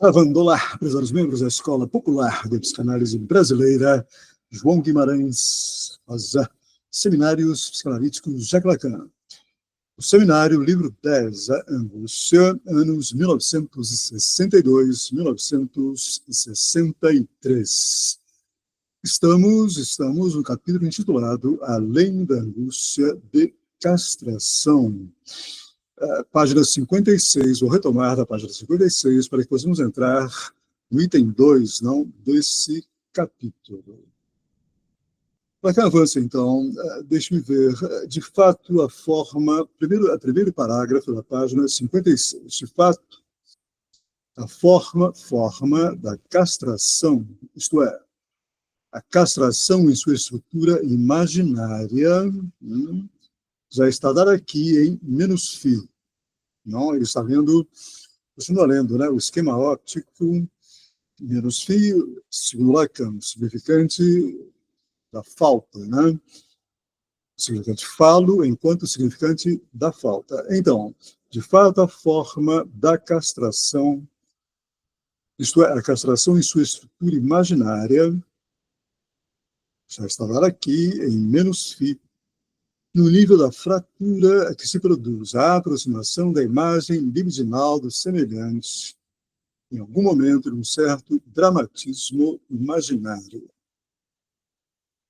Gravando lá, prezados membros da Escola Popular de Psicanálise Brasileira, João Guimarães Rosa, Seminários Psicanalíticos Jacques Lacan. O seminário, livro 10, A Angústia, anos 1962-1963. Estamos no capítulo intitulado Além da Angústia de Castração. Página 56, vou retomar da página 56 para que possamos entrar no item 2, desse capítulo. Para que avance, então, deixe-me ver, de fato, a primeiro parágrafo da página 56. De fato, a forma da castração, isto é, a castração em sua estrutura imaginária, já está dada aqui em -φ. Não, ele está lendo, continua lendo, o esquema óptico, -φ, segundo Lacan, significante da falta, significante falo enquanto significante da falta. Então, de fato, a forma da castração, isto é, a castração em sua estrutura imaginária, já está dada aqui em -φ, no nível da fratura que se produz, a aproximação da imagem libidinal do semelhante, em algum momento de um certo dramatismo imaginário.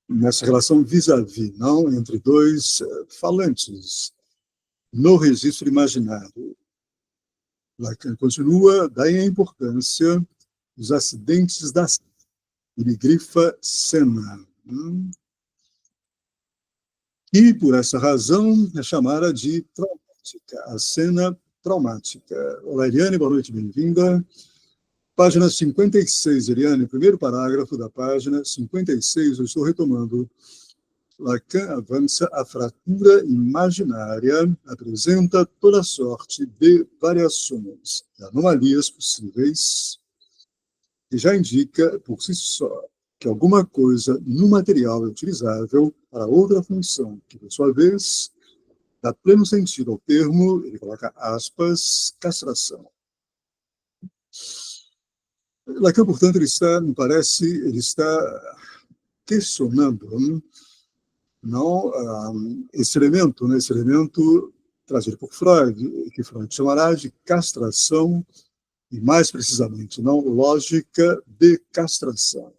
Nessa relação vis-à-vis, entre dois falantes, no registro imaginário. Lacan continua, daí a importância dos acidentes da cena. Ele grifa cena. E, por essa razão, é chamada de traumática, a cena traumática. Olá, Eliane, boa noite, bem-vinda. Página 56, Eliane, primeiro parágrafo da página 56, eu estou retomando. Lacan avança, a fratura imaginária apresenta toda sorte de variações, de anomalias possíveis, que já indica, por si só, que alguma coisa no material é utilizável para outra função, que, por sua vez, dá pleno sentido ao termo, ele coloca aspas, castração. Lacan, portanto, me parece, ele está questionando esse elemento trazido por Freud, que Freud chamará de castração, e mais precisamente, lógica de castração.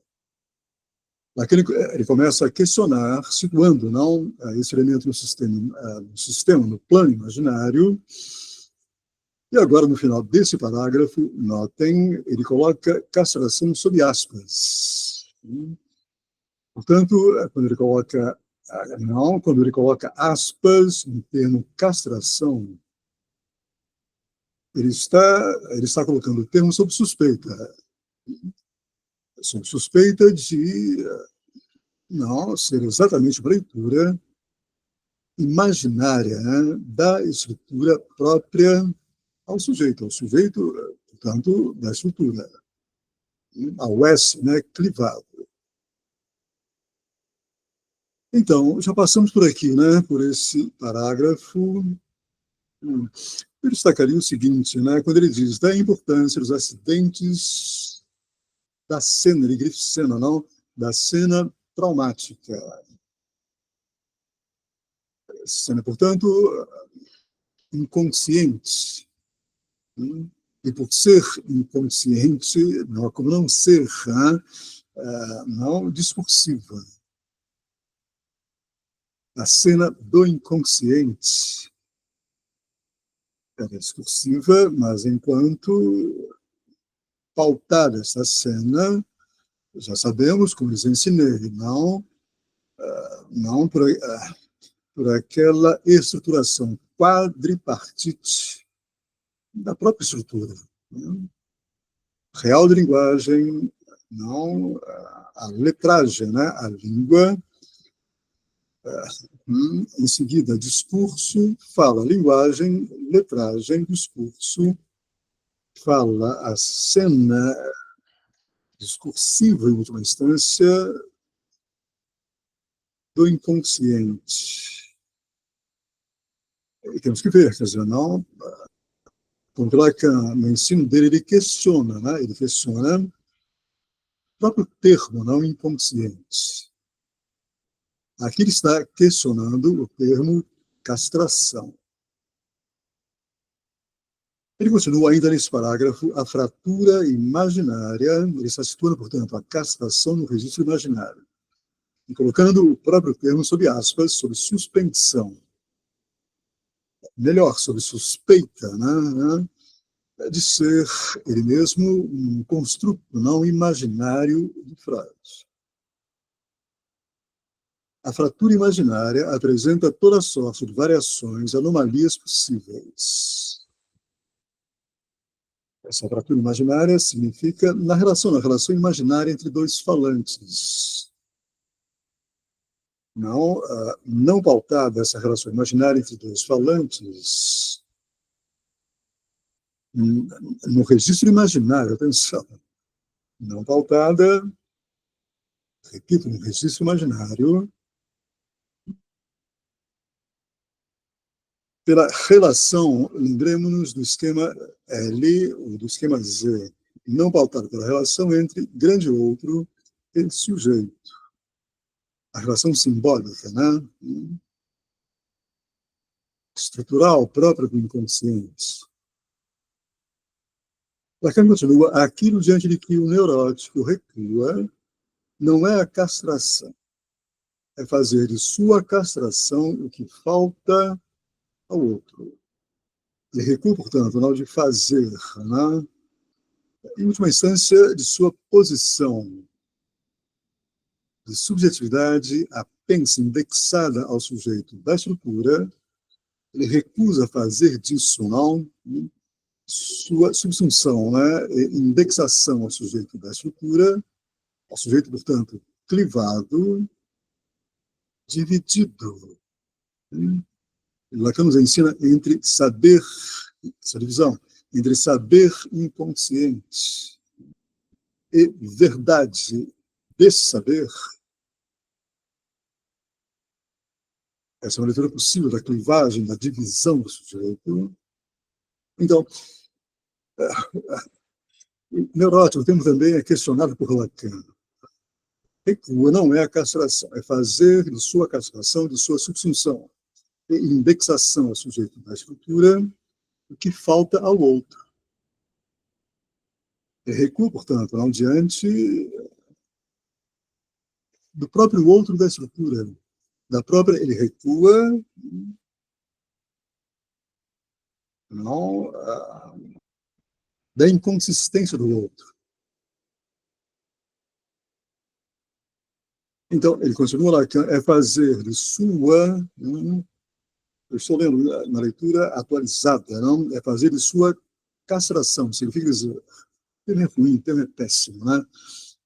Aqui ele começa a questionar, situando esse elemento no sistema, no plano imaginário. E agora, no final desse parágrafo, notem, ele coloca castração sob aspas. Portanto, quando ele coloca aspas no termo castração, ele está colocando o termo sob suspeita. Sob suspeita de ser exatamente uma leitura imaginária da estrutura própria ao sujeito, portanto, da estrutura, ao S, clivado. Então, já passamos por aqui, por esse parágrafo. Eu destacaria o seguinte, quando ele diz da importância dos acidentes da cena, ele grifa cena, da cena traumática. Cena, portanto, inconsciente. E por ser inconsciente, como não ser discursiva. A cena do inconsciente é discursiva, mas enquanto pautada essa cena, já sabemos, como lhes ensinei, não por aquela estruturação quadripartite da própria estrutura. Real de linguagem, a letragem, a língua. Em seguida, discurso, fala, linguagem, letragem, discurso, fala a cena discursiva, em última instância, do inconsciente. E temos que ver, quer dizer, Como que Lacan, no ensino dele, ele questiona, né? Ele questiona o próprio termo não inconsciente. Aqui ele está questionando o termo castração. Ele continua ainda nesse parágrafo, a fratura imaginária, ele está situando, portanto, a castração no registro imaginário, e colocando o próprio termo sob aspas, sob suspensão. Melhor, sob suspeita, né, de ser ele mesmo um construto não imaginário de Freud. A fratura imaginária apresenta toda sorte de variações, anomalias possíveis. Essa fratura imaginária significa na relação imaginária entre dois falantes. Não pautada essa relação imaginária entre dois falantes, no registro imaginário, atenção, não pautada, repito, no registro imaginário, pela relação, lembremos-nos do esquema L ou do esquema Z, não pautada pela relação entre grande outro e sujeito. A relação simbólica, né? Estrutural, própria do inconsciente. Lacan continua, aquilo diante de que o neurótico recua não é a castração, é fazer de sua castração o que falta ao outro. Ele recua, portanto, não de fazer, né? Em última instância, de sua posição de subjetividade apenas indexada ao sujeito da estrutura, ele recusa fazer disso, não, sua subsunção, né, indexação ao sujeito da estrutura, ao sujeito, portanto, clivado, dividido. Lacan nos ensina entre saber, essa divisão, entre saber inconsciente e verdade desse saber. Essa é uma leitura possível da clivagem, da divisão do sujeito. Então, o neurótico, temos também, é questionado por Lacan. Recua não é a castração, é fazer de sua castração, de sua subsunção e indexação ao sujeito da estrutura o que falta ao outro. Ele recua, portanto, não diante do próprio outro da estrutura, da própria, ele recua não, da inconsistência do outro. Então, ele continua lá, é fazer de sua, eu estou lendo na leitura atualizada, não? É fazer de sua castração, significa dizer, termo é ruim, termo é péssimo, né?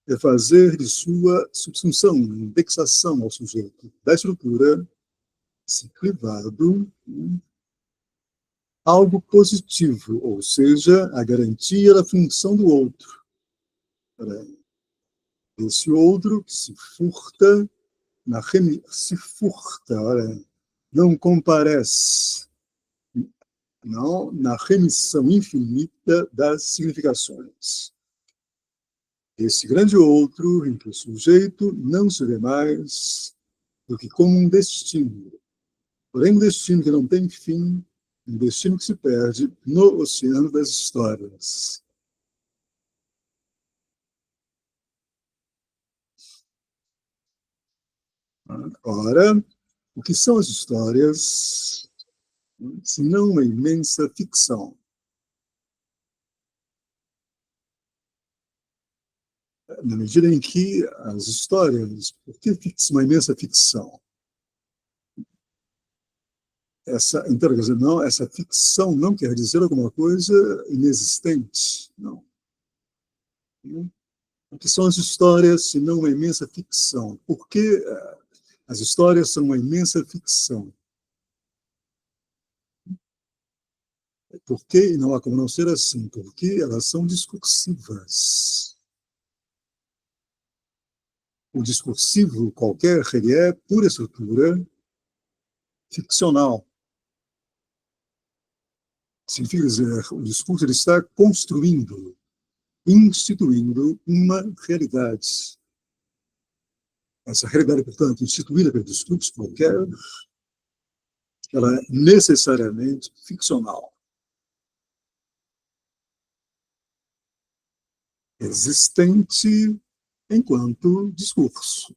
É fazer de sua subsunção, indexação ao sujeito da estrutura, se privado, algo positivo, ou seja, a garantia da função do outro. Esse outro que se furta, olha, não comparece, não, na remissão infinita das significações. Esse grande outro, em que o sujeito não se vê mais do que como um destino, porém um destino que não tem fim, um destino que se perde no oceano das histórias. Ora, o que são as histórias, se não uma imensa ficção? Na medida em que as histórias, por que uma imensa ficção? Essa interrogação, não, essa ficção não quer dizer alguma coisa inexistente, não. O que são as histórias, se não uma imensa ficção? Por que as histórias são uma imensa ficção? Por que, e não há como não ser assim, porque elas são discursivas. O discursivo qualquer, ele é pura estrutura ficcional. Significa dizer, o discurso ele está construindo, instituindo uma realidade. Essa realidade, portanto, instituída pelo discurso qualquer, ela é necessariamente ficcional. Existente enquanto discurso.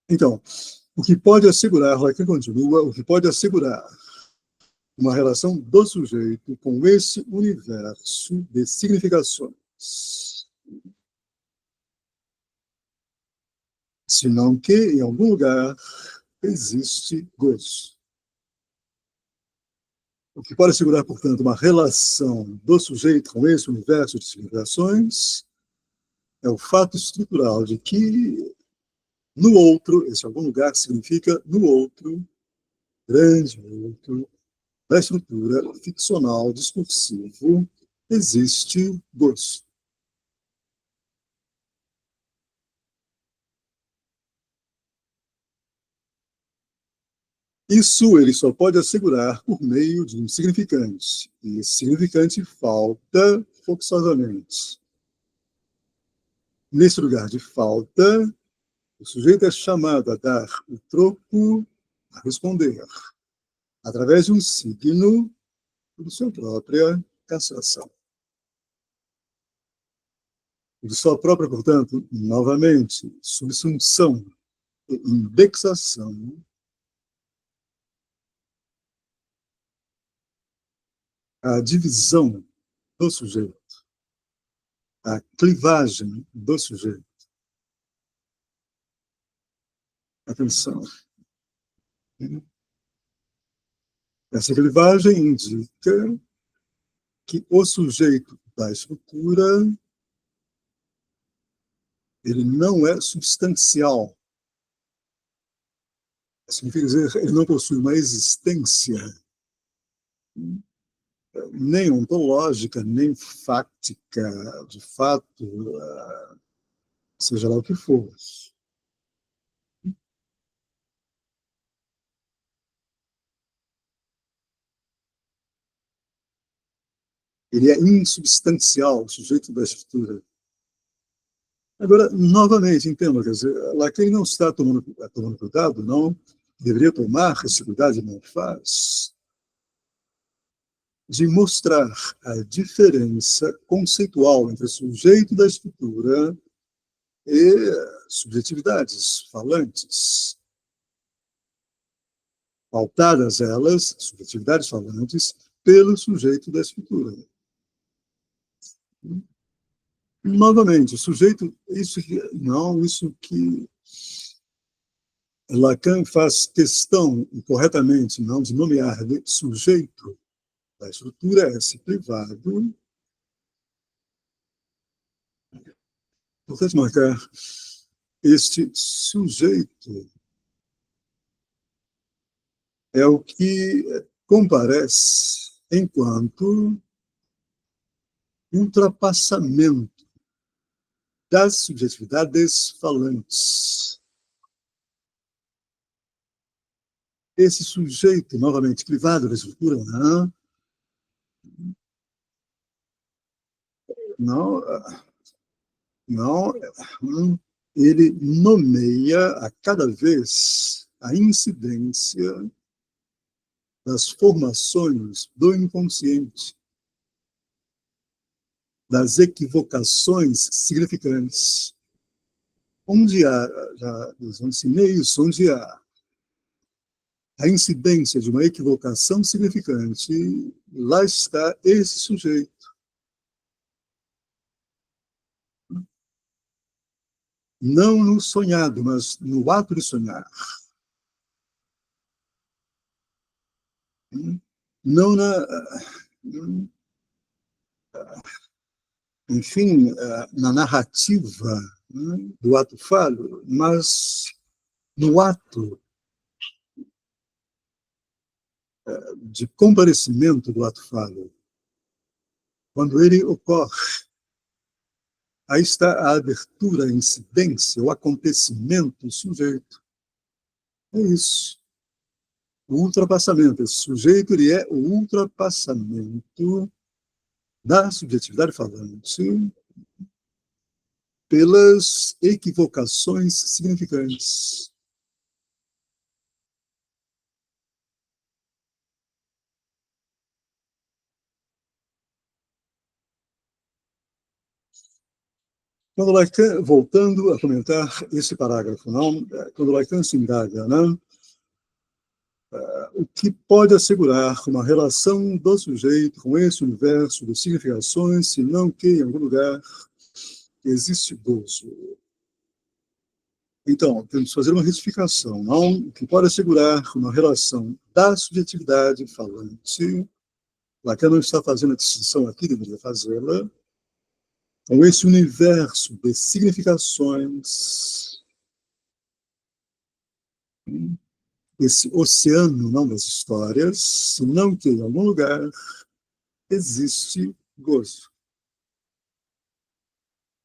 Então, o que pode assegurar, Lacan continua, o que pode assegurar uma relação do sujeito com esse universo de significações, senão que, em algum lugar, existe gozo. O que pode assegurar, portanto, uma relação do sujeito com esse universo de significações é o fato estrutural de que no outro, esse algum lugar significa no outro, grande outro, da estrutura ficcional discursivo, existe gozo. Isso ele só pode assegurar por meio de um significante. E esse significante falta forçosamente. Nesse lugar de falta, o sujeito é chamado a dar o troco, a responder, através de um signo de sua própria castração. De sua própria, portanto, novamente, subsunção e indexação à divisão do sujeito, à clivagem do sujeito. Atenção. Essa clivagem indica que o sujeito da estrutura ele não é substancial. Significa dizer, ele não possui uma existência nem ontológica, nem fáctica, de fato, seja lá o que for. Ele é insubstancial, o sujeito da estrutura. Agora, novamente, entendo, quer dizer, Lacan não está tomando cuidado, não deveria tomar esse cuidado e não faz, de mostrar a diferença conceitual entre o sujeito da estrutura e subjetividades falantes. Pautadas elas, subjetividades falantes, pelo sujeito da estrutura. Novamente, o sujeito, isso que Lacan faz questão, corretamente, não de nomear de sujeito da estrutura, é esse privado. Portanto, marcar este sujeito é o que comparece enquanto ultrapassamento das subjetividades falantes. Esse sujeito, novamente, privado da estrutura, não, não, ele nomeia a cada vez a incidência das formações do inconsciente, das equivocações significantes. Onde há, já ensinei isso, onde há a incidência de uma equivocação significante, lá está esse sujeito. Não no sonhado, mas no ato de sonhar. Não enfim, na narrativa do ato falho, mas no ato de comparecimento do ato falho. Quando ele ocorre, aí está a abertura, a incidência, o acontecimento sujeito. É isso. o ultrapassamento. Esse sujeito ele é o ultrapassamento da subjetividade falante pelas equivocações significantes. Quando Lacan, voltando a comentar esse parágrafo, não, quando Lacan se indaga, não, o que pode assegurar uma relação do sujeito com esse universo de significações, se não que em algum lugar existe gozo? Então, temos que fazer uma retificação, não? O que pode assegurar uma relação da subjetividade falante, Lacan não está fazendo a distinção aqui, deveria fazê-la, com esse universo de significações, esse oceano, não, das histórias, senão que em algum lugar existe gozo.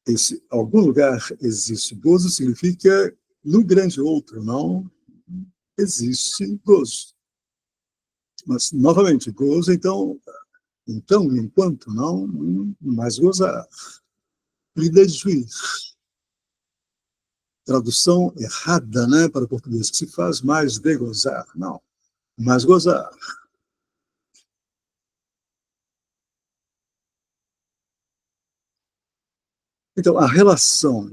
Esse algum lugar existe gozo significa no grande outro, não existe gozo. Mas, novamente, gozo, então enquanto não, mais gozar. Privilegiar. Tradução errada, né, para o português, que se faz mais de gozar. Não, mais gozar. Então, a relação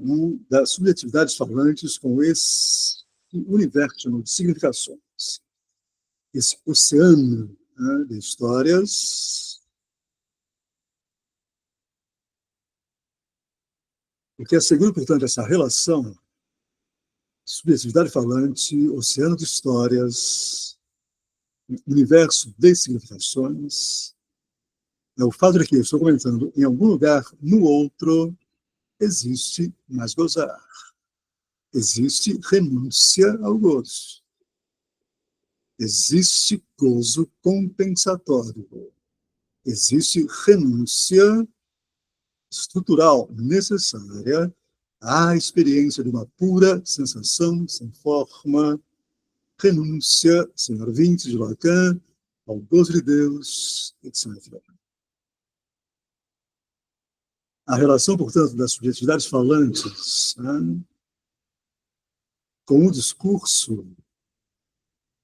das subjetividades falantes com esse universo de significações, esse oceano, né, de histórias, o que assegura, portanto, essa relação, subjetividade falante, oceano de histórias, universo de significações, é o fato de que eu estou comentando, em algum lugar, no outro, existe mais gozar. Existe renúncia ao gozo. Existe gozo compensatório. Existe renúncia estrutural necessária à experiência de uma pura sensação sem forma, renúncia, senhor 20 de Lacan, ao gozo de Deus, etc. A relação, portanto, das subjetividades falantes, né, com o discurso,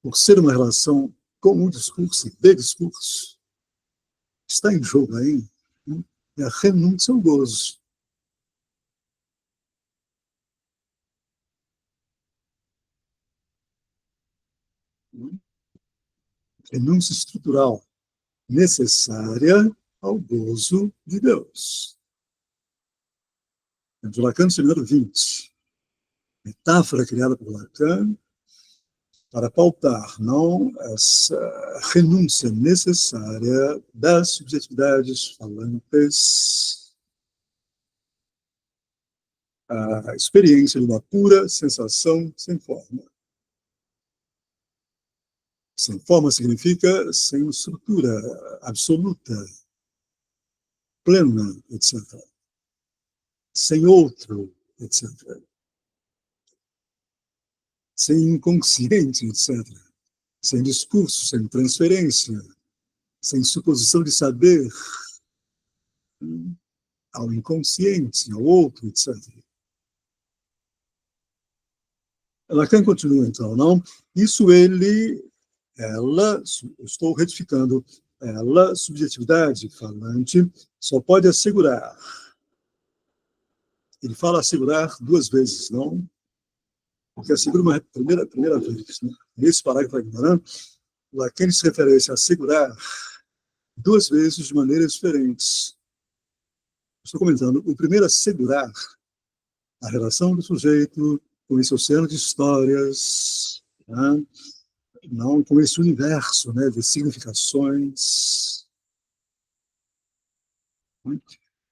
por ser uma relação com o discurso e de discurso, está em jogo aí, né, é a renúncia ao gozo. Renúncia estrutural necessária ao gozo de Deus. De Lacan, seminário 20. Metáfora criada por Lacan para pautar, não, essa renúncia necessária das subjetividades falantes à experiência de uma pura sensação sem forma. Sem forma significa sem estrutura absoluta, plena, etc. Sem outro, etc. Sem inconsciente, etc. Sem discurso, sem transferência, sem suposição de saber ao inconsciente, ao outro, etc. Lacan continua, então, não? Isso ela, estou retificando, ela, subjetividade falante, só pode assegurar. Ele fala assegurar duas vezes, não? Porque assegura uma primeira vez. Né? Nesse parágrafo ignorante, Lacan se refere a assegurar duas vezes de maneiras diferentes. Estou comentando, o primeiro assegurar a relação do sujeito com esse oceano de histórias, né? Não com esse universo, né, de significações.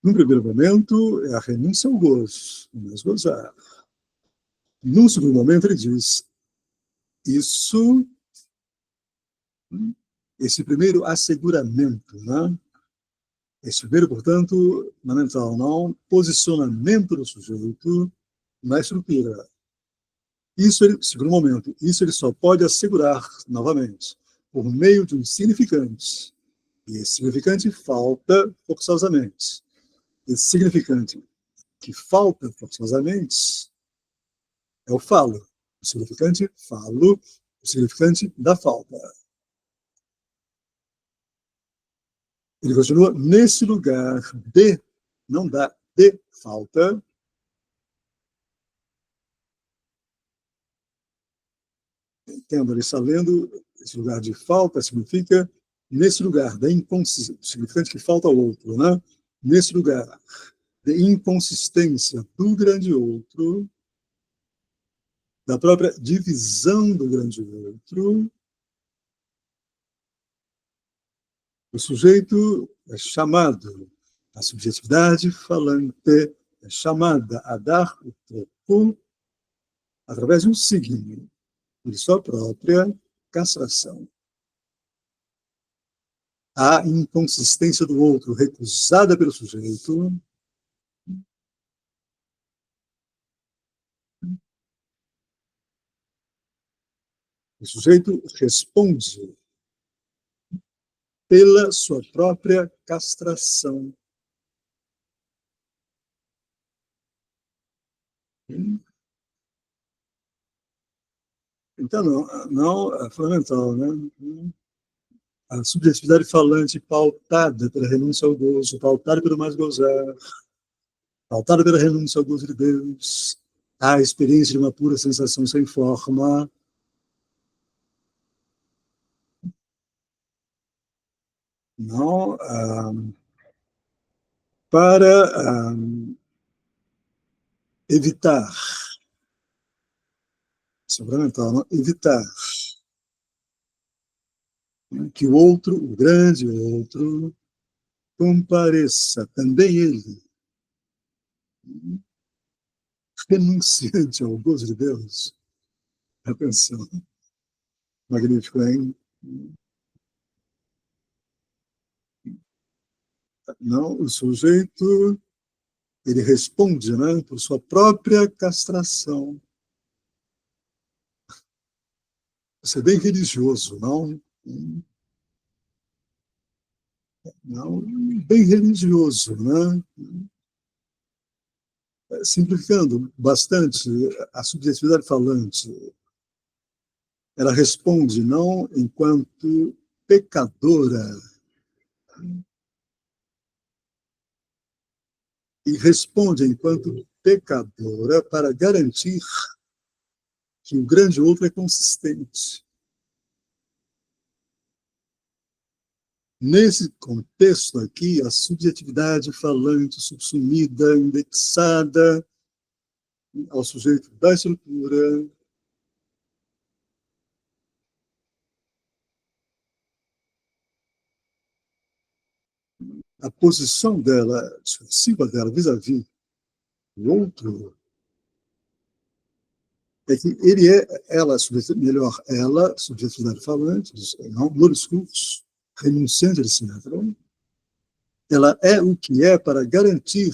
Num primeiro momento, é a renúncia ao gozo, mas gozar. Num segundo momento, ele diz, isso, esse primeiro asseguramento, né? Esse primeiro, portanto, fundamental, não, posicionamento do sujeito na estrutura. Isso, segundo momento, isso ele só pode assegurar, novamente, por meio de um significante. E esse significante falta forçosamente. Esse significante que falta forçosamente é o falo. O significante falo, o significante da falta. Ele continua nesse lugar de, não dá, de falta. Entendo, ele está lendo, esse lugar de falta significa nesse lugar da inconsistência, significante que falta ao outro, né? Nesse lugar de inconsistência do grande outro, da própria divisão do grande outro, o sujeito é chamado, a subjetividade falante é chamada a dar o troco através de um signo de sua própria castração. A inconsistência do outro recusada pelo sujeito o sujeito responde pela sua própria castração. Então, não é fundamental, né? A subjetividade falante pautada pela renúncia ao gozo, pautada pelo mais gozar, pautada pela renúncia ao gozo de Deus, a experiência de uma pura sensação sem forma, não, para evitar, isso é fundamental, não? Evitar que o outro, o grande outro, compareça também ele, renunciante ao gozo de Deus. Atenção, magnífico, hein? Não, o sujeito, ele responde, né, por sua própria castração. Isso é bem religioso, não? Não, bem religioso, né? Simplificando bastante, a subjetividade falante, ela responde não enquanto pecadora, e responde enquanto pecadora para garantir que o grande outro é consistente. Nesse contexto aqui, a subjetividade falante subsumida, indexada ao sujeito da estrutura, a posição dela, discursiva dela, vis-à-vis do outro, é que ele é, ela, melhor, ela, subjetividade falante, não, no discurso, renunciante, etc., ela é o que é para garantir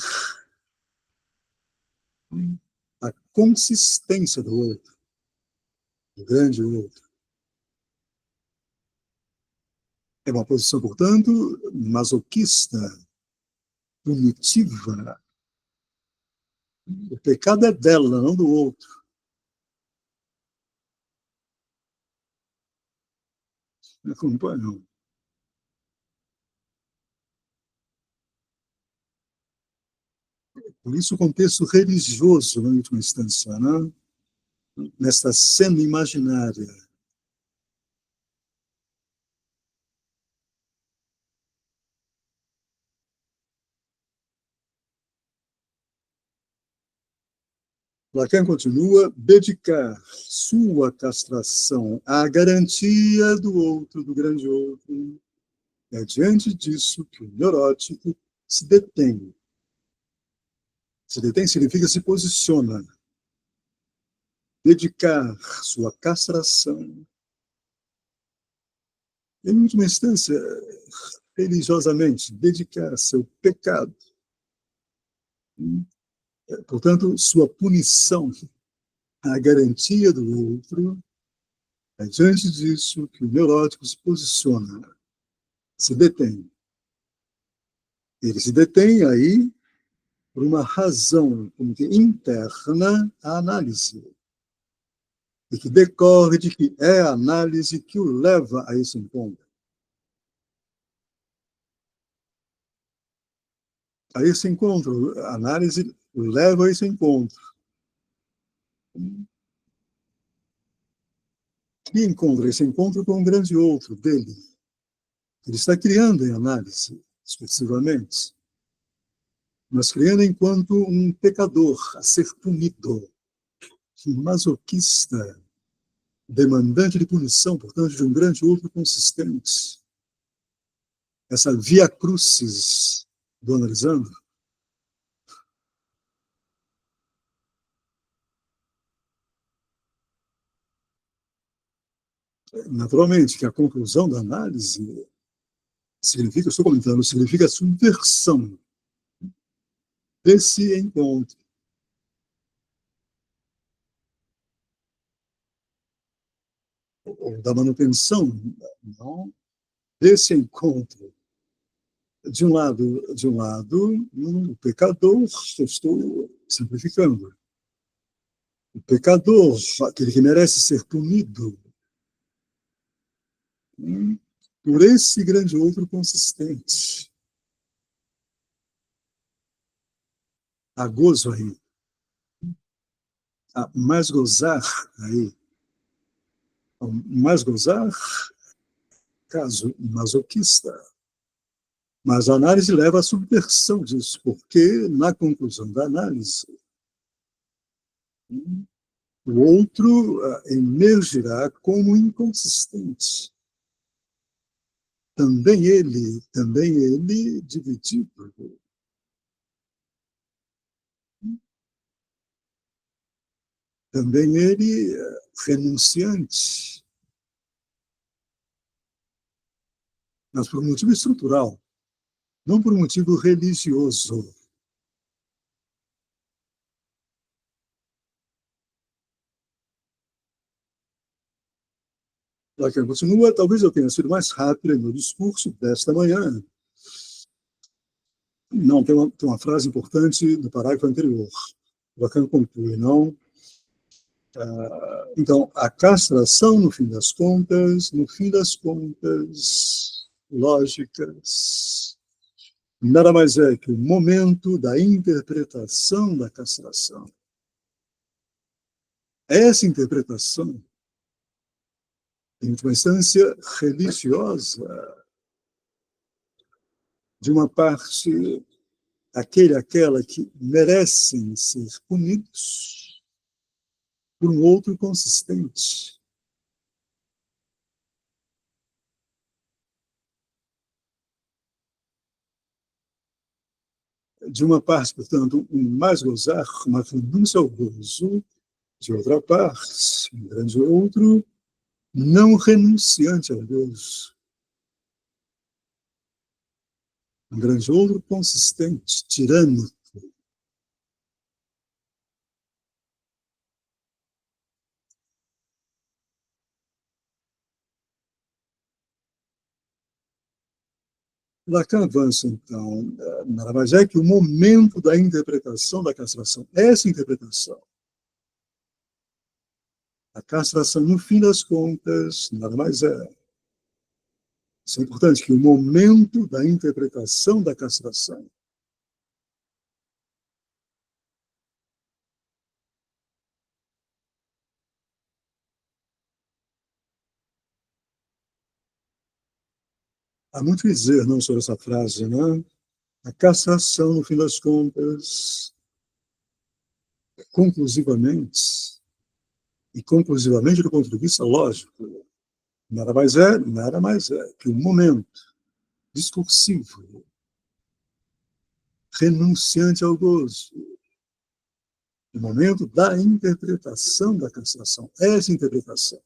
a consistência do outro, do grande outro. É uma posição, portanto, masoquista, punitiva. O pecado é dela, não do outro. Me acompanham. Por isso o contexto religioso, na última instância, né? Nesta cena imaginária. Lacan continua, dedicar sua castração à garantia do outro, do grande outro. É diante disso que o neurótico se detém. Se detém significa se posiciona. Dedicar sua castração. Em última instância, religiosamente, dedicar seu pecado. Portanto, sua punição a garantia do outro, é diante disso que o neurótico se posiciona, se detém. Ele se detém aí por uma razão como que interna à análise, e que decorre de que é a análise que o leva a esse encontro. A esse encontro, a análise o leva a esse encontro. Que encontro? Esse encontro com um grande outro dele. Ele está criando em análise, expressivamente, mas criando enquanto um pecador a ser punido, um masoquista, demandante de punição, portanto, de um grande outro consistente. Essa via crucis do analisando, naturalmente, que a conclusão da análise significa, eu estou comentando, significa a subversão desse encontro. Ou da manutenção, não, desse encontro. De um lado, o pecador, eu estou simplificando, o pecador, aquele que merece ser punido, por esse grande outro consistente. Há gozo aí, há mais gozar aí, há mais gozar, caso masoquista. Mas a análise leva à subversão disso, porque na conclusão da análise, o outro emergirá como inconsistente. Também ele dividido. Também ele renunciante, mas por um motivo estrutural, não por um motivo religioso. Lacan continua, talvez eu tenha sido mais rápido no discurso desta manhã. Não, tem uma frase importante no parágrafo anterior. Lacan conclui, não? Então, a castração, no fim das contas, lógicas, nada mais é que o momento da interpretação da castração. Essa interpretação, em última instância, religiosa, de uma parte, aquela que merecem ser punidos por um outro consistente. De uma parte, portanto, um mais gozar, uma renúncia ao gozo, de outra parte, um grande outro, não renunciante ao gozo. Um grande outro consistente, tirânico. Lacan avança, então, nada mais é que o momento da interpretação da castração. Essa interpretação, a castração, no fim das contas, nada mais é. Isso é importante, que o momento da interpretação da castração, há muito a dizer não sobre essa frase, né? A castração, no fim das contas, conclusivamente, e conclusivamente do ponto de vista lógico, nada mais é que o momento discursivo, renunciante ao gozo, o momento da interpretação da castração, essa interpretação,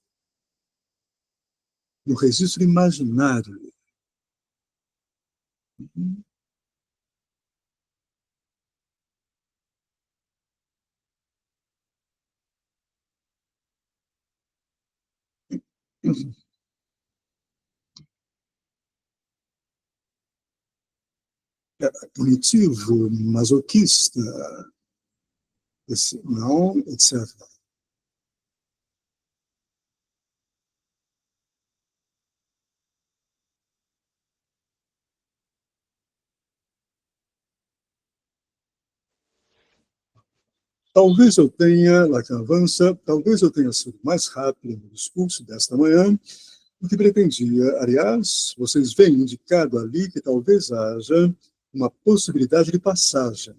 no registro imaginário. punitivo, masoquista, não, etc. Talvez eu tenha, Lacan avança, talvez eu tenha sido mais rápido no discurso desta manhã do que pretendia. Aliás, vocês veem indicado ali que talvez haja uma possibilidade de passagem.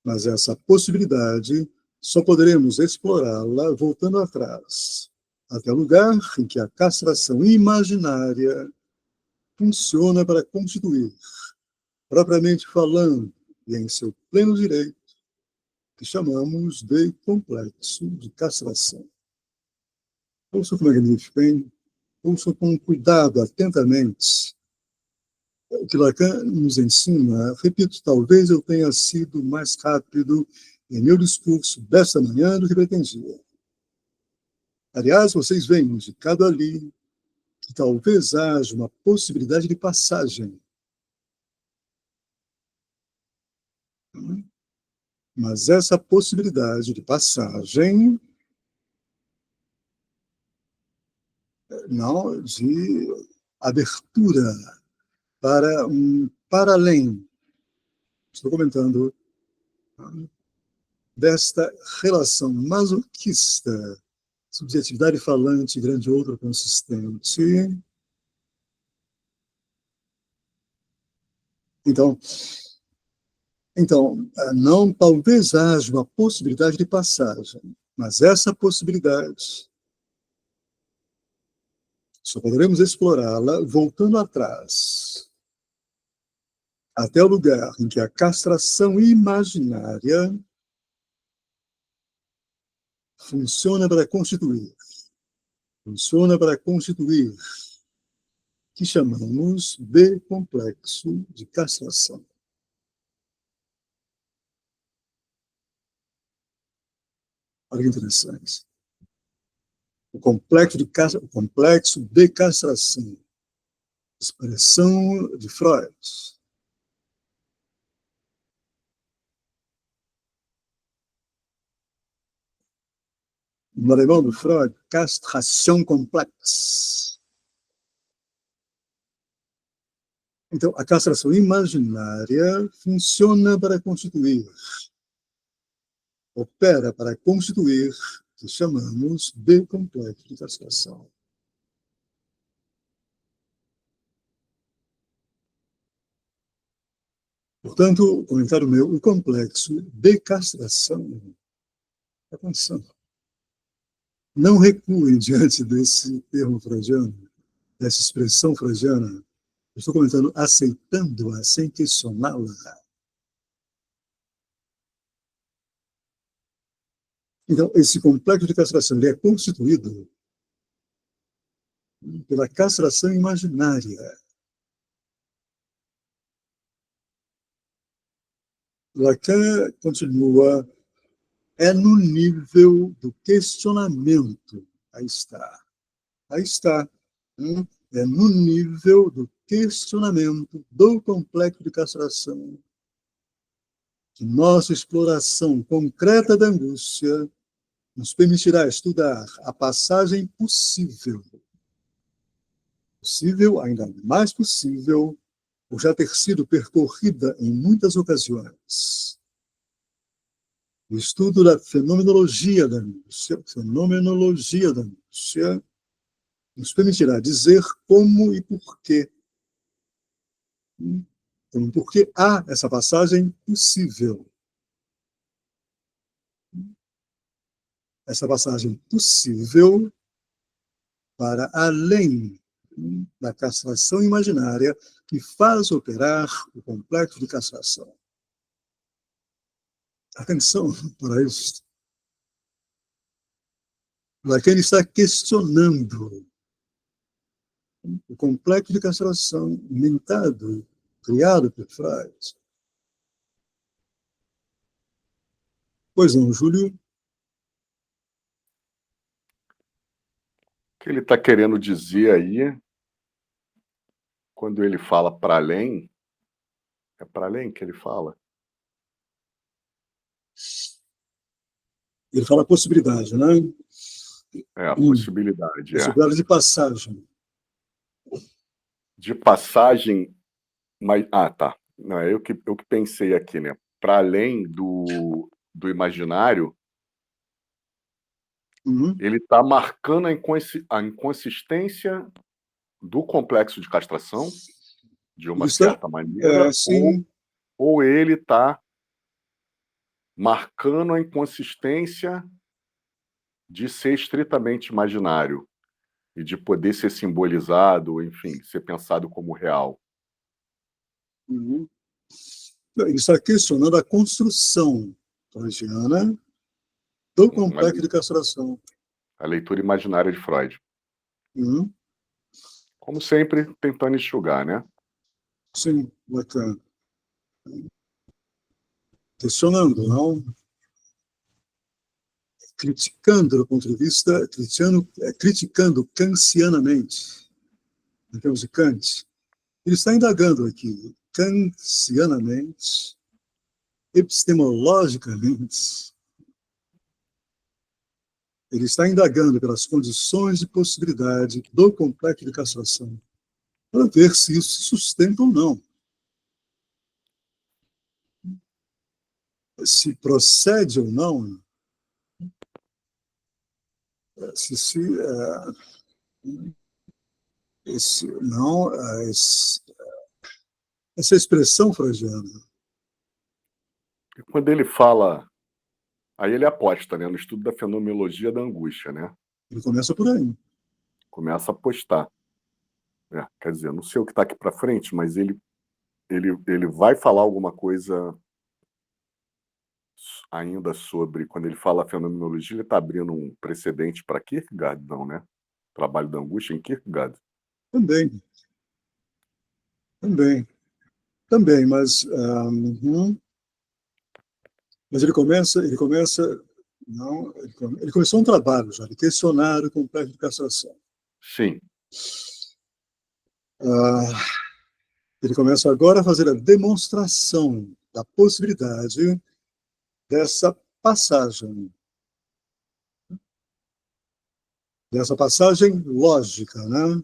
Mas essa possibilidade só poderemos explorá-la voltando atrás, até o lugar em que a castração imaginária funciona para constituir, propriamente falando, e em seu pleno direito, que chamamos de complexo de castração. Ouça com magnífico, hein? Ouça com cuidado, atentamente. O que Lacan nos ensina, repito, talvez eu tenha sido mais rápido em meu discurso desta manhã do que pretendia. Aliás, vocês veem indicado ali que talvez haja uma possibilidade de passagem. Mas essa possibilidade de passagem, não, de abertura para um para além, estou comentando, desta relação masoquista, subjetividade falante, grande outro consistente. Então, não, talvez haja uma possibilidade de passagem, mas essa possibilidade só poderemos explorá-la voltando atrás, até o lugar em que a castração imaginária funciona para constituir, que chamamos de complexo de castração. Olha que interessante. O complexo de castração, expressão de Freud. No alemão do Freud, castração complexa. Então, a castração imaginária funciona para constituir, opera para constituir, que chamamos de complexo de castração. Portanto, comentário meu, o complexo de castração, atenção, não recuem diante desse termo freudiano, dessa expressão freudiana. Eu estou comentando aceitando-a sem questioná-la. Então, esse complexo de castração ele é constituído pela castração imaginária. Lacan continua, é no nível do questionamento. Aí está. Aí está. É no nível do questionamento do complexo de castração que nossa exploração concreta da angústia nos permitirá estudar a passagem possível, ainda mais possível, por já ter sido percorrida em muitas ocasiões. O estudo da fenomenologia da angústia nos permitirá dizer como e por quê. Então, por que há essa passagem possível? Essa passagem possível para além da castração imaginária que faz operar o complexo de castração. Atenção para isso. Lacan está questionando o complexo de castração inventado, criado por Freud. Pois não, Júlio? que ele está querendo dizer aí, quando ele fala para além, é para além que ele fala? Ele fala possibilidade, né? É, a possibilidade, é. Possibilidade de passagem. De passagem, mas... Ah, tá. Não, é eu que pensei aqui, né? Para além do imaginário, ele está marcando a inconsistência do complexo de castração, de uma certa maneira, sim. ou ele está marcando a inconsistência de ser estritamente imaginário e de poder ser simbolizado, enfim, ser pensado como real. Ele está questionando a construção freudiana do complexo de castração. A leitura imaginária de Freud. Uhum. Como sempre, tentando enxugar, né? Sim, bacana. Questionando, não? Criticando do ponto de vista criticando kantianamente, em termos de Kant. Ele está indagando aqui, kantianamente, epistemologicamente, ele está indagando pelas condições de possibilidade do complexo de castração, para ver se isso se sustenta ou não. Se procede ou não, essa expressão freudiana. E quando ele fala, aí ele aposta, né, no estudo da fenomenologia da angústia, né? Ele começa por aí. Começa a apostar. Quer dizer, não sei o que está aqui para frente, mas ele vai falar alguma coisa ainda sobre, quando ele fala fenomenologia, ele está abrindo um precedente para Kierkegaard, não, né? Trabalho da angústia em Kierkegaard. Também, mas mas ele começou um trabalho já de questionar o complexo de castração. Sim. Ele começa agora a fazer a demonstração da possibilidade dessa passagem lógica, né?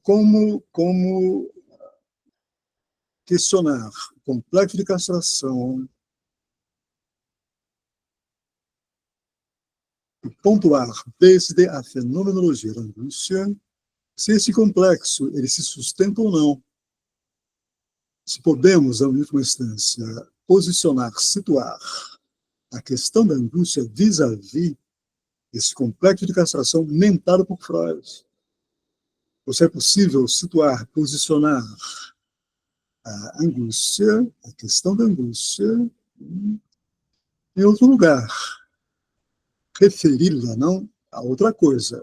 Como questionar o complexo de castração e pontuar desde a fenomenologia da angústia se esse complexo ele se sustenta ou não. Se podemos, em última instância, situar a questão da angústia vis-à-vis esse complexo de castração mentado por Freud. Ou se é possível posicionar a angústia, a questão da angústia, em outro lugar. Referi-la não a outra coisa,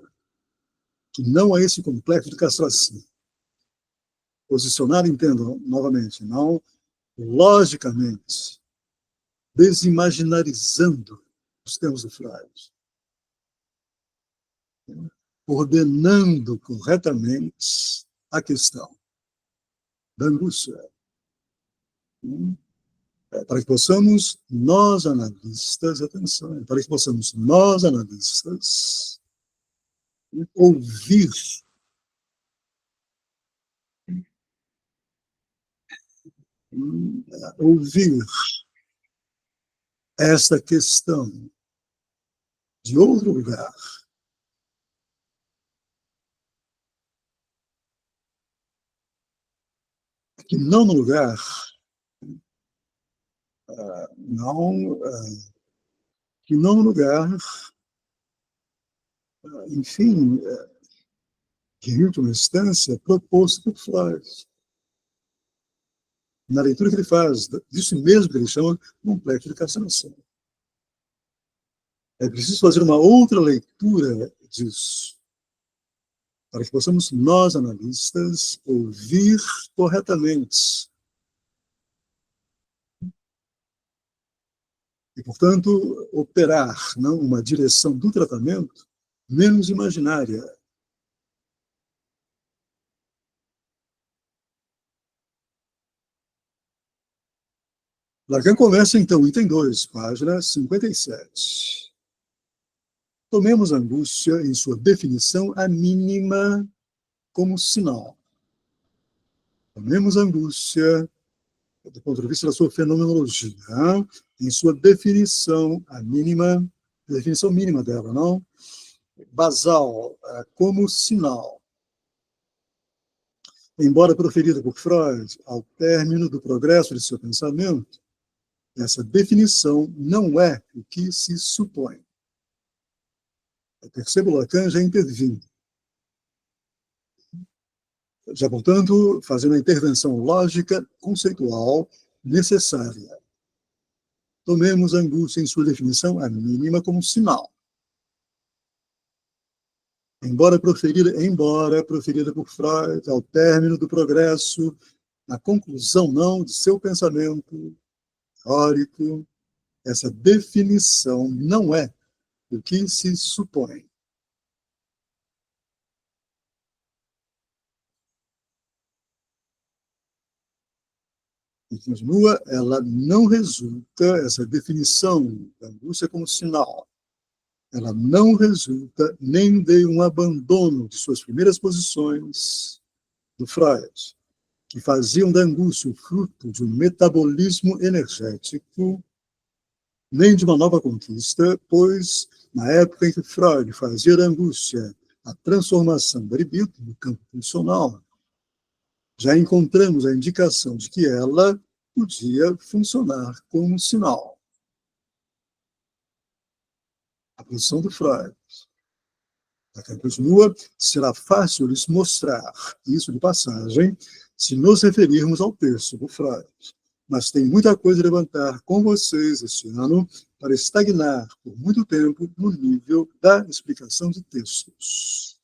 que não a esse complexo de castração. Posicionar, entendo, novamente, não logicamente, desimaginarizando os termos do Freud, ordenando corretamente a questão da angústia. Para que possamos, nós analistas, atenção, para que possamos, nós analistas, ouvir esta questão de outro lugar. Que não no lugar, que não no lugar, enfim, que em última instância, proposto por Freud. Na leitura que ele faz, disso mesmo que ele chama complexo de castração. É preciso fazer uma outra leitura disso, para que possamos, nós, analistas, ouvir corretamente e, portanto, operar não, uma direção do tratamento menos imaginária. Lacan começa, então, item 2, página 57. Tomemos a angústia em sua definição a mínima como sinal. Tomemos a angústia do ponto de vista da sua fenomenologia, em sua definição a mínima, definição mínima dela, não? Basal, como sinal. Embora proferida por Freud ao término do progresso de seu pensamento, essa definição não é o que se supõe. Eu percebo Lacan já intervindo. Já, portanto, fazendo a intervenção lógica conceitual necessária. Tomemos a angústia em sua definição a mínima como sinal. Embora proferida por Freud ao término do progresso, na conclusão não de seu pensamento teórico, essa definição não é o que se supõe. E continua, ela não resulta, essa definição da angústia como sinal, ela não resulta nem de um abandono de suas primeiras posições do Freud, que faziam da angústia o fruto de um metabolismo energético, nem de uma nova conquista, pois, na época em que Freud fazia da angústia a transformação da libido no campo funcional, já encontramos a indicação de que ela podia funcionar como sinal. A posição do Freud. Lacan continua, será fácil lhes mostrar isso de passagem se nos referirmos ao texto do Freud. Mas tem muita coisa a levantar com vocês este ano para estagnar por muito tempo no nível da explicação de textos.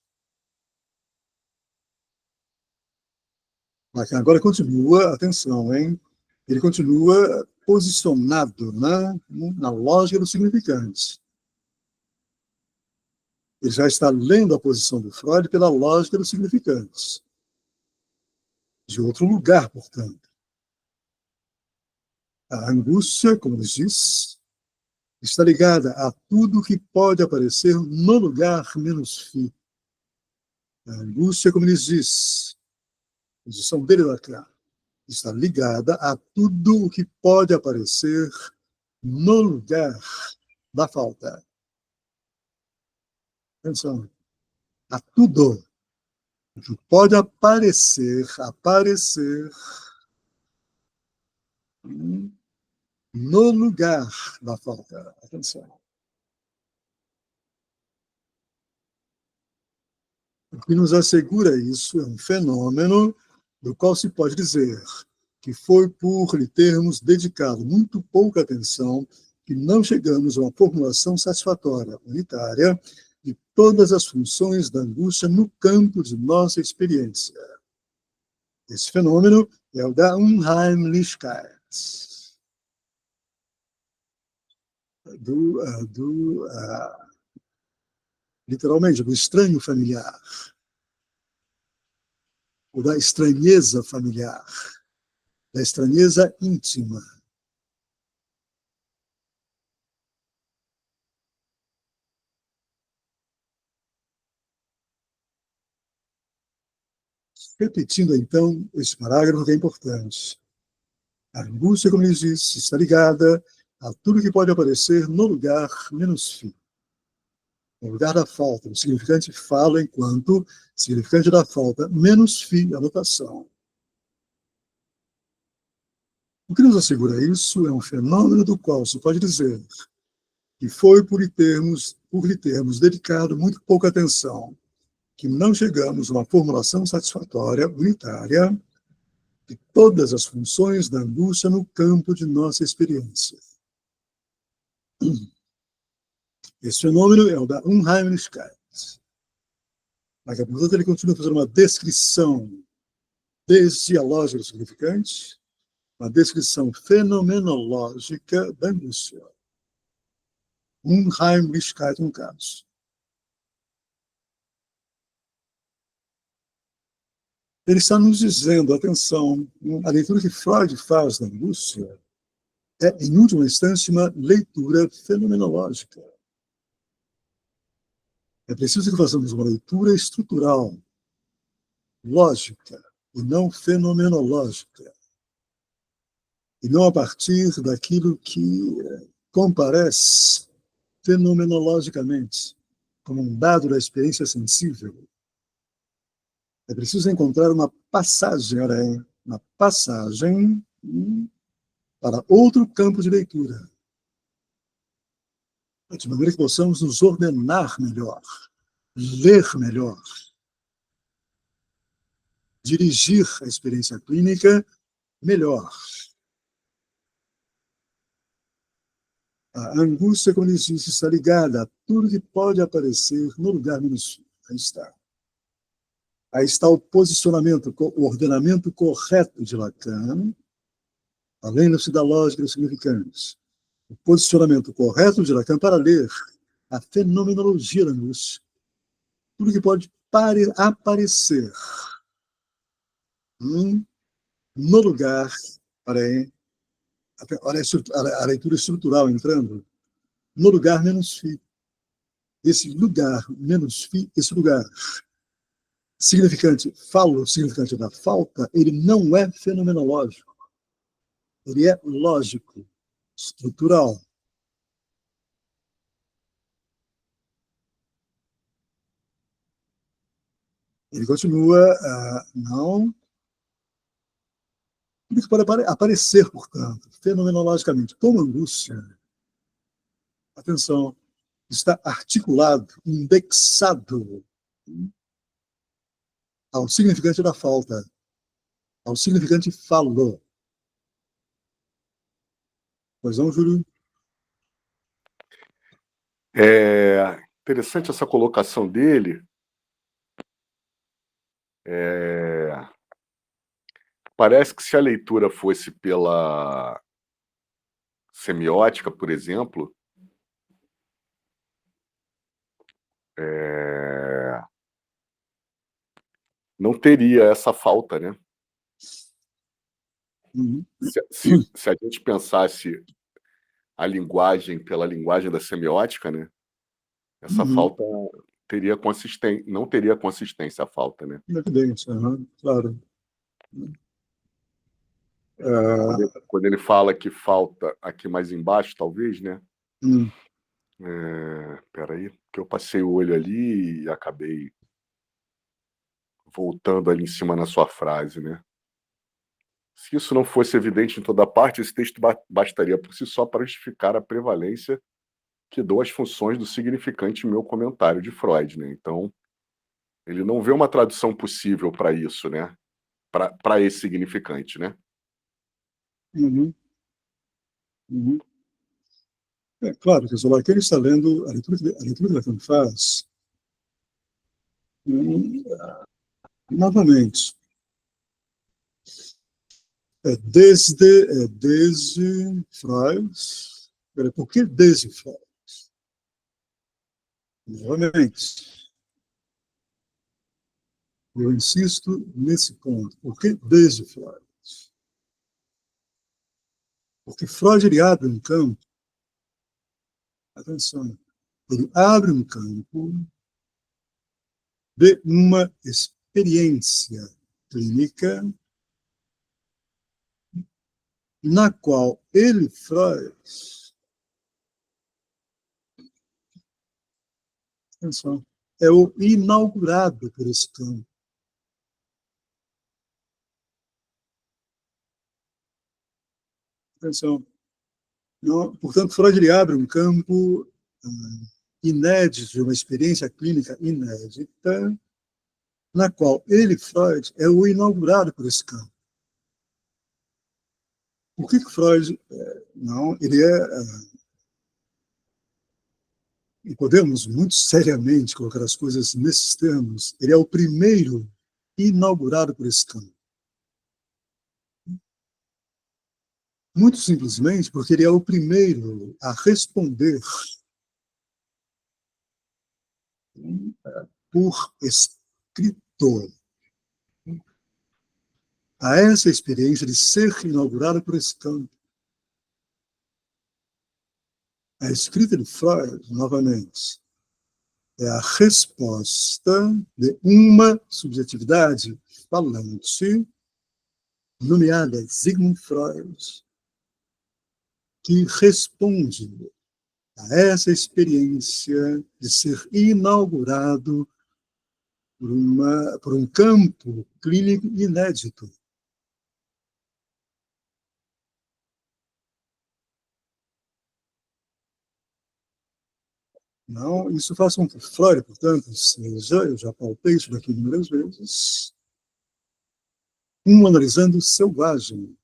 Lacan agora continua, atenção, hein? Ele continua posicionado na lógica dos significantes. Ele já está lendo a posição do Freud pela lógica dos significantes. De outro lugar, portanto. A angústia, como ele diz, está ligada a tudo que pode aparecer no lugar menos fi. A angústia, como ele diz, a posição dele Lacan, está ligada a tudo o que pode aparecer no lugar da falta. Atenção. A tudo o que pode aparecer no lugar da falta. Atenção. O que nos assegura isso é um fenômeno do qual se pode dizer que foi por lhe termos dedicado muito pouca atenção que não chegamos a uma formulação satisfatória, unitária, de todas as funções da angústia no campo de nossa experiência. Esse fenômeno é o da Unheimlichkeit, literalmente, do estranho familiar, ou da estranheza familiar, da estranheza íntima. Repetindo, então, esse parágrafo que é importante. A angústia, como ele disse, está ligada a tudo que pode aparecer no lugar menos fi. No lugar da falta. O significante fala enquanto significante da falta menos fi, anotação. O que nos assegura isso é um fenômeno do qual se pode dizer que foi por lhe termos dedicado muito pouca atenção, que não chegamos a uma formulação satisfatória, unitária, de todas as funções da angústia no campo de nossa experiência. Esse fenômeno é o da Unheimlichkeit. Mas, portanto, ele continua fazendo uma descrição desde a lógica do significante, uma descrição fenomenológica da angústia. Unheimlichkeit um caso. Ele está nos dizendo, atenção, a leitura que Freud faz da angústia é, em última instância, uma leitura fenomenológica. É preciso que façamos uma leitura estrutural, lógica, e não fenomenológica. E não a partir daquilo que comparece fenomenologicamente, como um dado da experiência sensível. É preciso encontrar uma passagem, olha aí, uma passagem para outro campo de leitura, de maneira que possamos nos ordenar melhor, ler melhor, dirigir a experiência clínica melhor. A angústia, como ele disse, está ligada a tudo que pode aparecer no lugar menos. Aí está. Aí está o posicionamento, o ordenamento correto de Lacan, além-se da lógica dos significantes. O posicionamento correto de Lacan para ler a fenomenologia da angústia. Tudo que pode aparecer no lugar, olha a leitura estrutural entrando, no lugar menos fi. Esse lugar menos fi, esse lugar significante, significante da falta, ele não é fenomenológico. Ele é lógico, estrutural. Ele continua, não. Tudo que pode aparecer, portanto, fenomenologicamente, como angústia, atenção, está articulado, indexado ao significante da falta, ao significante falo. Pois não, Júlio? É interessante essa colocação dele. Parece que se a leitura fosse pela semiótica, por exemplo, não teria essa falta, né? Se a gente pensasse a linguagem pela linguagem da semiótica, né? Essa falta teria não teria consistência a falta, né? Evidente, claro. Quando ele fala que falta aqui mais embaixo, talvez, né? Peraí, que eu passei o olho ali e acabei voltando ali em cima na sua frase, né? Se isso não fosse evidente em toda parte, esse texto bastaria por si só para justificar a prevalência que dou às funções do significante em meu comentário de Freud, né? Então, ele não vê uma tradução possível para isso, né? Para esse significante, né? É claro que o Zola ele está lendo a leitura que Lacan faz. Novamente, desde Freud. Por que desde Freud? Novamente, eu insisto nesse ponto. Por que desde Freud? Porque Freud ele abre um campo, atenção, ele abre um campo de uma experiência clínica na qual ele, Freud, atenção, é o inaugurado por esse campo. Atenção. Não, portanto, Freud ele abre um campo inédito, de uma experiência clínica inédita, na qual ele, Freud, é o inaugurado por esse campo. Por que Freud não? Ele e podemos muito seriamente colocar as coisas nesses termos, ele é o primeiro inaugurado por esse campo. Muito simplesmente porque ele é o primeiro a responder por escrito. A essa experiência de ser inaugurada por esse campo. A escrita de Freud, novamente, é a resposta de uma subjetividade falante, nomeada Sigmund Freud, que responde a essa experiência de ser inaugurado por um campo clínico inédito. Não, isso faz com que Freud, portanto, seja, eu já pautei isso daqui inúmeras vezes, analisando selvagem,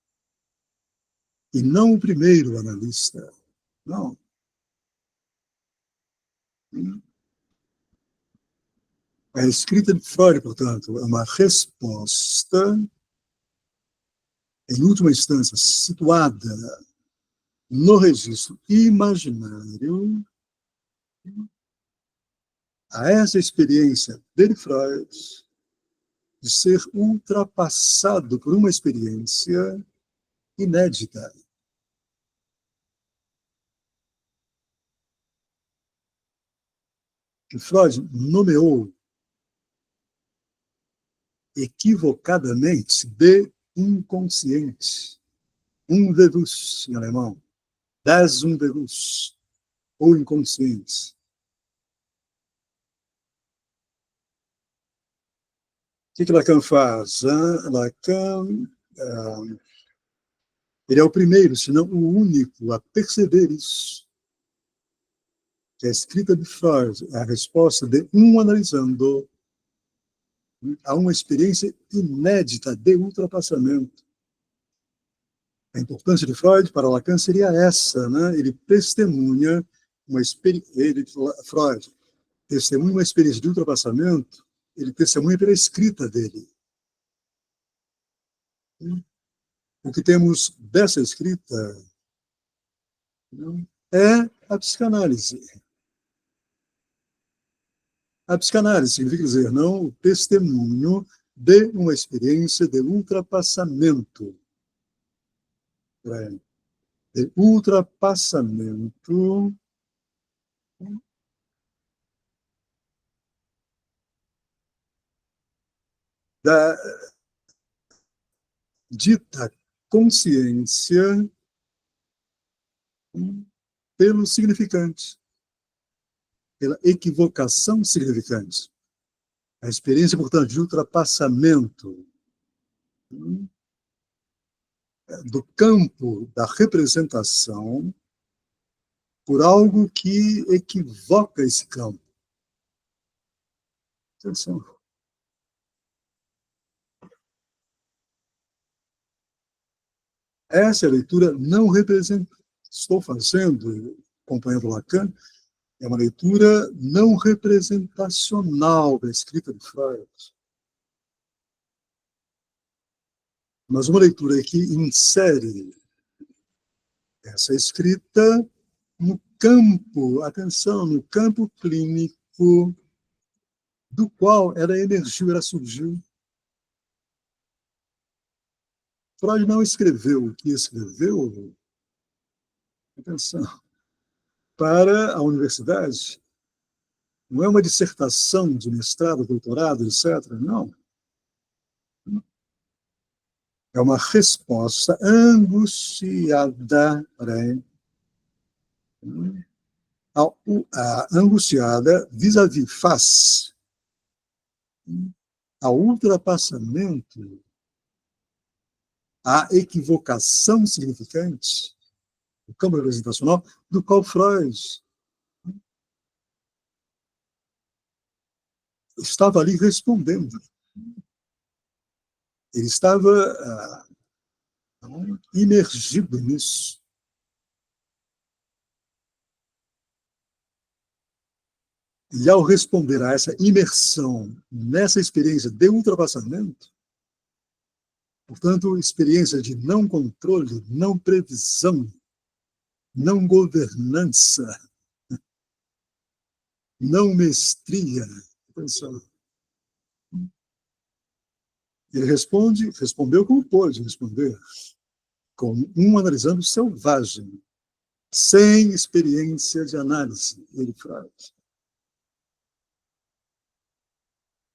e não o primeiro analista. Não. A escrita de Freud, portanto, é uma resposta, em última instância, situada no registro imaginário a essa experiência de Freud de ser ultrapassado por uma experiência inédita. Que Freud nomeou equivocadamente de inconsciente. Unbewusst, em alemão. Das Unbewusst, ou inconsciente. O que Lacan faz? Lacan, ele é o primeiro, se não o único, a perceber isso. Que a escrita de Freud é a resposta de analisando a uma experiência inédita de ultrapassamento. A importância de Freud para Lacan seria essa, né? Ele testemunha uma experiência, Freud testemunha uma experiência de ultrapassamento, ele testemunha pela escrita dele. O que temos dessa escrita é a psicanálise. A psicanálise significa dizer, não, o testemunho de uma experiência de ultrapassamento. De ultrapassamento da dita consciência pelo significante, pela equivocação significante. A experiência, portanto, de ultrapassamento do campo da representação por algo que equivoca esse campo. Atenção. Essa é a leitura não representativa. Estou fazendo, acompanhando Lacan, é uma leitura não representacional da escrita de Freud. Mas uma leitura que insere essa escrita no campo, atenção, no campo clínico do qual ela emergiu, ela surgiu. Freud não escreveu o que escreveu, atenção, para a universidade. Não é uma dissertação de mestrado, doutorado, etc. Não. É uma resposta angustiada, angustiada vis-à-vis, face ao ultrapassamento, à equivocação significante, o campo representacional, do qual Freud estava ali respondendo. Ele estava imergido nisso. E ao responder a essa imersão nessa experiência de ultrapassamento, portanto, experiência de não controle, não previsão, não governança, não mestria. Atenção. Ele respondeu como pôde responder, como um analisando selvagem, sem experiência de análise, ele faz.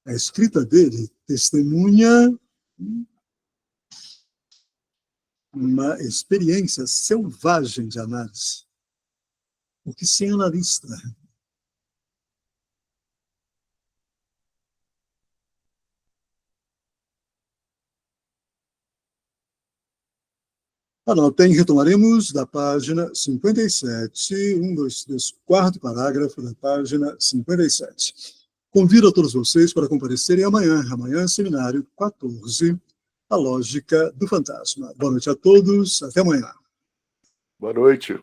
A escrita dele testemunha uma experiência selvagem de análise, porque sem analista. Anotem, retomaremos da página 57, 1, 2, 3, quarto parágrafo da página 57. Convido a todos vocês para comparecerem amanhã, seminário 14, a lógica do fantasma. Boa noite a todos, até amanhã. Boa noite.